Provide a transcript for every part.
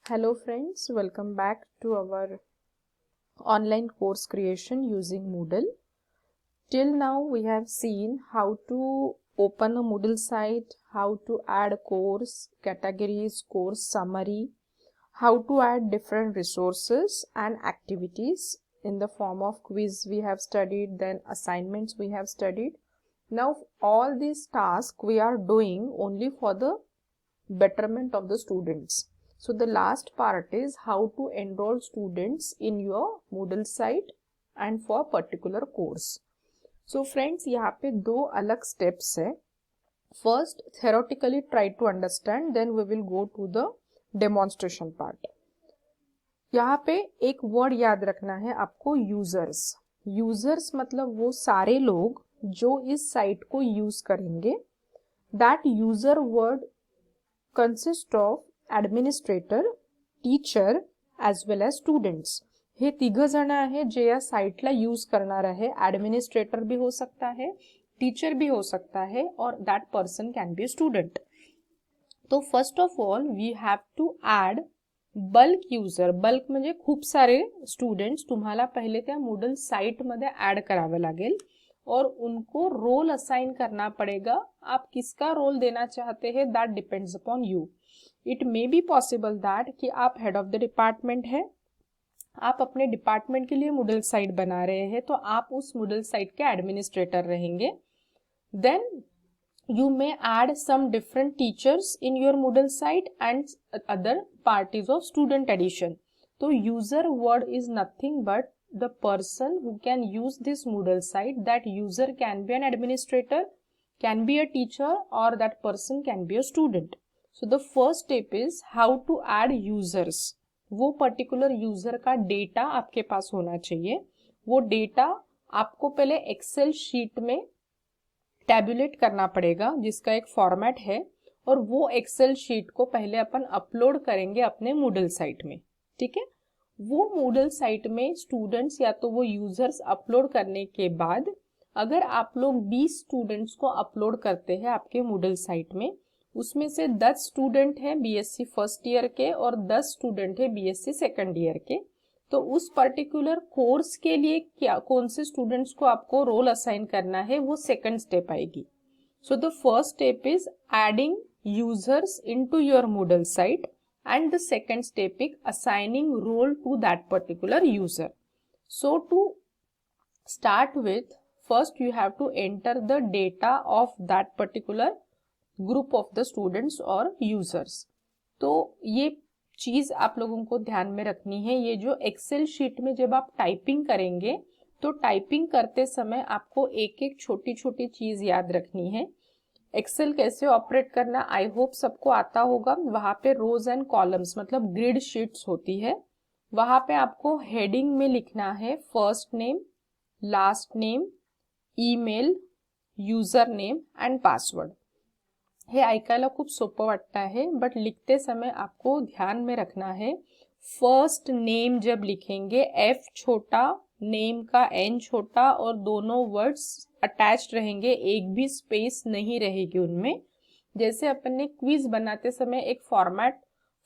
Hello friends, welcome back to our online course creation using Moodle. Till now we have seen how to open a Moodle site, how to add course, categories, course summary, how to add different resources and activities in the form of quiz we have studied, then assignments we have studied. Now all these tasks we are doing only for the betterment of the students. So the last part is how to enroll students in your Moodle site and for particular course. So friends, यहाँ पे दो अलग steps है. First, theoretically try to understand, then we will go to the demonstration part. यहाँ पे एक word याद रखना है आपको, users. Users मतलब वो सारे लोग जो इस site को use करेंगे. That user word consist of administrator, teacher as well as students. हे तिघ जण आहे जे या साइटला यूज करणार आहे. ऍडमिनिस्ट्रेटर भी हो सकता है, टीचर भी हो सकता है और that person can be student. तो first of all we have to add bulk user. Bulk म्हणजे खूप सारे स्टूडेंट्स तुम्हाला पहिले त्या मूडल साइट मध्ये ऍड करावे लागेल और उनको रोल असाइन करना पड़ेगा. आप किसका रोल देना चाहते हैं that depends upon you. It may be possible that कि आप हेड ऑफ द डिपार्टमेंट है, आप अपने डिपार्टमेंट के लिए मूडल साइट बना रहे हैं तो आप उस मूडल साइट के एडमिनिस्ट्रेटर रहेंगे. Then you may add some different teachers in your Moodle site and other parties of student addition. So user word is nothing but the person who can use this Moodle site. That user can be an administrator, can be a teacher or that person can be a student. So the first step is how to add users. वो particular user का data आपके पास होना चाहिए. वो data आपको पहले Excel sheet में tabulate करना पड़ेगा जिसका एक फॉर्मेट है और वो एक्सेल शीट को पहले अपन अपलोड करेंगे अपने मूडल साइट में. ठीक है, वो मूडल साइट में स्टूडेंट्स या तो वो यूजर्स अपलोड करने के बाद अगर आप लोग 20 स्टूडेंट्स को अपलोड करते हैं आपके मूडल साइट में, उसमें से 10 स्टूडेंट हैं बीएससी फर्स्ट ईयर के और 10 स्टूडेंट है बीएससी सेकेंड ईयर के, तो उस पर्टिकुलर कोर्स के लिए क्या कौन से स्टूडेंट्स को आपको रोल असाइन करना है वो सेकंड स्टेप आएगी. So the first step is adding users into your Moodle site and the second step is assigning role to that particular user. So to start with, first you have to enter the data of that particular group of the students और users. तो ये चीज आप लोगों को ध्यान में रखनी है. ये जो एक्सेल शीट में जब आप टाइपिंग करेंगे तो टाइपिंग करते समय आपको एक एक छोटी छोटी चीज याद रखनी है. एक्सेल कैसे ऑपरेट करना आई होप सबको आता होगा. वहां पे रोज एंड कॉलम्स मतलब ग्रिड शीट्स होती है. वहां पे आपको हेडिंग में लिखना है first name, last name, email, user name and password. हे ऐकायला खूप सोपं वाटतं आहे बट लिखते समय आपको ध्यान में रखना है फर्स्ट नेम जब लिखेंगे एफ छोटा, नेम का एन छोटा और दोनों वर्ड्स अटैच्ड रहेंगे, एक भी स्पेस नहीं रहेगी उनमें. जैसे अपन ने क्विज बनाते समय एक फॉर्मेट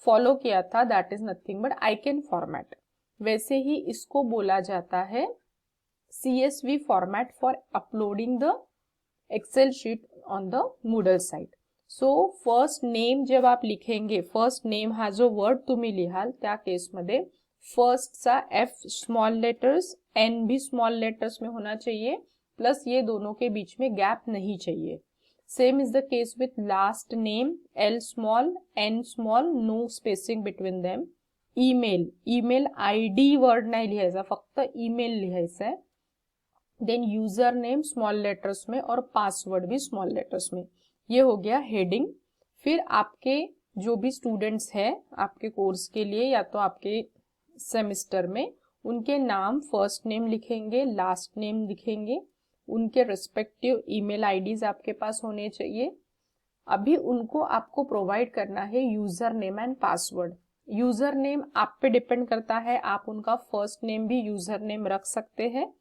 फॉलो किया था that is nothing but I can format, वैसे ही इसको बोला जाता है CSV format for uploading the Excel sheet on the Moodle site. So first name जब आप लिखेंगे, फर्स्ट नेम हा जो वर्ड तुम्ही लिहाल त्या केसमध्ये फर्स्टचा एफ स्मॉल लेटर्स, एन भी स्मॉल लेटर्स में होना चाहिए, प्लस ये दोनों के बीच में गैप नहीं चाहिए. Same is the case with last name, L small, N small, no spacing between them. Email, email ID word नाही लिहायचा, फक्त ईमेल लिहायचा है. Then user name small letters में और पासवर्ड भी स्मॉल लेटर्स में. ये हो गया हेडिंग. फिर आपके जो भी स्टूडेंट्स हैं आपके कोर्स के लिए या तो आपके सेमेस्टर में, उनके नाम फर्स्ट नेम लिखेंगे, लास्ट नेम लिखेंगे, उनके रिस्पेक्टिव ईमेल आईडीज आपके पास होने चाहिए. अभी उनको आपको प्रोवाइड करना है user name and password. User name आप पे डिपेंड करता है, आप उनका फर्स्ट नेम भी यूजर नेम रख सकते हैं.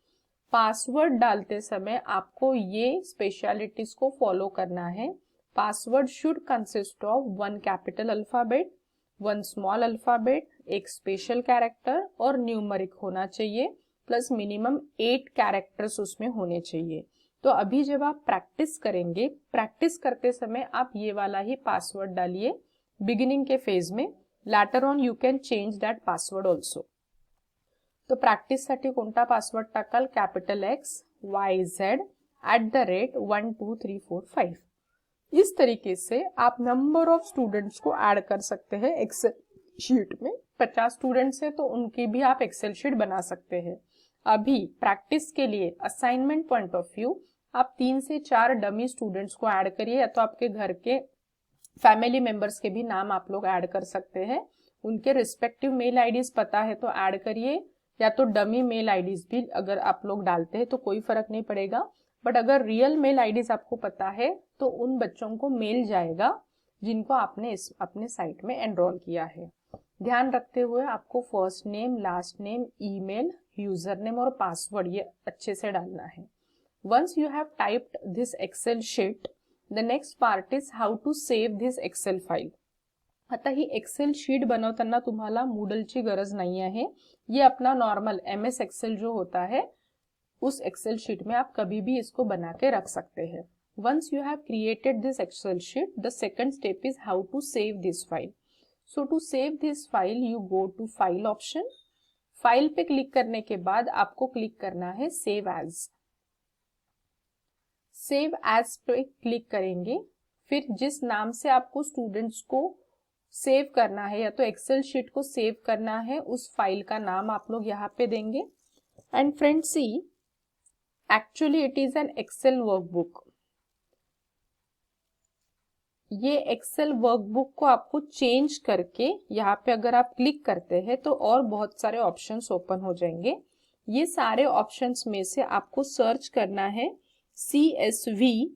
पासवर्ड डालते समय आपको ये स्पेशलिटीज को फॉलो करना है. Password should consist of 1 capital alphabet, 1 small alphabet, एक स्पेशल कैरेक्टर और न्यूमरिक होना चाहिए, प्लस मिनिमम 8 कैरेक्टर्स उसमें होने चाहिए। तो अभी जब आप प्रैक्टिस करेंगे, प्रैक्टिस करते समय आप ये वाला ही पासवर्ड डालिए बिगिनिंग के फेज में, later on you can change that password also. तो प्रॅक्टिस साठी कोणता पासवर्ड टाकाल, कैपिटल XYZ@12345। इस तरीके से आप नंबर ऑफ स्टूडेंट्स को ऐड कर सकते हैं एक्सेल शीट में। 50 स्टूडेंट्स हैं तो उनकी भी आप एक्सेल शीट बना सकते हैं। अभी प्रैक्टिस के लिए असाइनमेंट पॉइंट ऑफ व्यू आप 3 से 4 डमी स्टूडेंट्स को ऐड करिए, या तो आपके घर के फैमिली मेंबर्स के भी नाम आप लोग ऐड कर सकते हैं। उनके रिस्पेक्टिव मेल आईडीज पता है तो ऐड करिए, या तो डमी मेल आईडीज भी अगर आप लोग डालते हैं तो कोई फर्क नहीं पड़ेगा। बट अगर रियल मेल आईडीज आपको पता है तो उन बच्चों को मेल जाएगा जिनको आपने अपने साइट में एनरोल किया है। ध्यान रखते हुए आपको first name, last name, email, user name और पासवर्ड ये अच्छे से डालना है। Once you have typed this Excel sheet, the next part is how to save this Excel file. आता ही एक्सेल शीट बनवताना तुम्हाला मूडलची गरज नहीं आहे। ये अपना नॉर्मल MS एक्सेल जो होता है उस एक्सेल शीट में आप कभी भी इसको बना के रख सकते हैं। Once you have created this Excel sheet, the second step is how to save this file. So to save this file you go to file option. File पे क्लिक करने के बाद आपको क्लिक करना है सेव एज। सेव एज पे click करेंगे, फिर जिस नाम से आपको स्टूडेंट्स को सेव करना है या तो एक्सेल शीट को सेव करना है उस फाइल का नाम आप लोग यहाँ पे देंगे। And friends see, actually it is an Excel workbook. ये एक्सेल वर्कबुक को आपको चेंज करके यहाँ पे अगर आप क्लिक करते हैं तो और बहुत सारे ऑप्शंस ओपन हो जाएंगे। ये सारे ऑप्शंस में से आपको सर्च करना है CSV,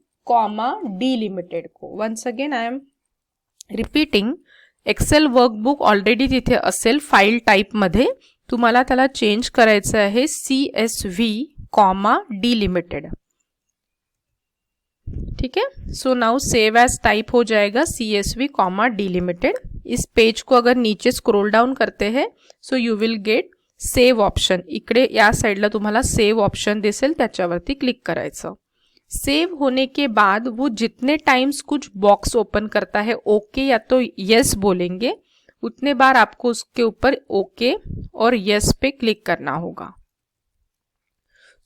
D लिमिटेड को। Once again I am repeating, Excel workbook already तिथे असेल फाइल टाइप मध्ये, तुम्हाला त्याला चेंज करायचं आहे CSV, D लिमिटेड। ठीक है, so now save as type हो जाएगा CSV, D लिमिटेड। इस पेज को अगर नीचे स्क्रॉल डाउन करते हैं so you will get save option. इकडे या साइडला तुम्हाला सेव ऑप्शन दिसेल, त्याच्यावरती क्लिक करायचं। सेव होने के बाद वो जितने टाइम्स कुछ बॉक्स ओपन करता है ओके या तो यस बोलेंगे, उतने बार आपको उसके ऊपर ओके और यस पे क्लिक करना होगा।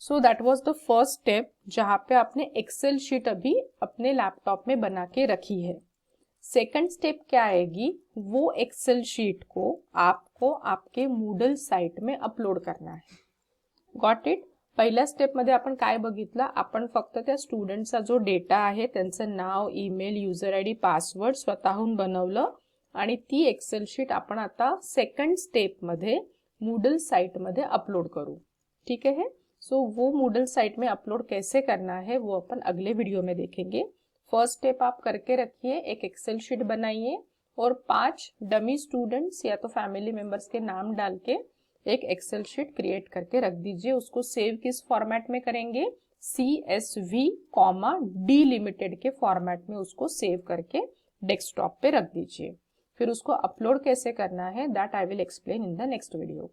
So that was the first step, जहां पे आपने एक्सेल शीट अभी अपने लैपटॉप में बना के रखी है। सेकंड स्टेप क्या आएगी, वो एक्सेल शीट को आपको आपके मूडल साइट में अपलोड करना है। Got it? पहिल्या स्टेप मध्ये आपण काय बघितलं, आपण फक्त त्या स्टुडंटचा जो डेटा आहे त्यांचं नाव, ईमेल, यूजर आयडी, पासवर्ड स्वतःहून बनवलं आणि ती एक्सेल शीट आपण आता सेकंड स्टेप मध्ये मूडल साइट मध्ये अपलोड करू। ठीक है, सो वो मूडल साइट में अपलोड कैसे करना है वो अपन अगले वीडियो में देखेंगे। फर्स्ट स्टेप आप करके रखिए, एक एक्सेल शीट बनाइए और 5 डमी स्टूडेंट्स या तो फैमिली मेंबर्स के नाम डाल के एक एक्सेल शीट क्रिएट करके रख दीजिए। उसको सेव किस फॉर्मेट में करेंगे, CSV, D लिमिटेड के फॉर्मेट में उसको सेव करके डेस्कटॉप पे रख दीजिए। फिर उसको अपलोड कैसे करना है that I will explain in the next video.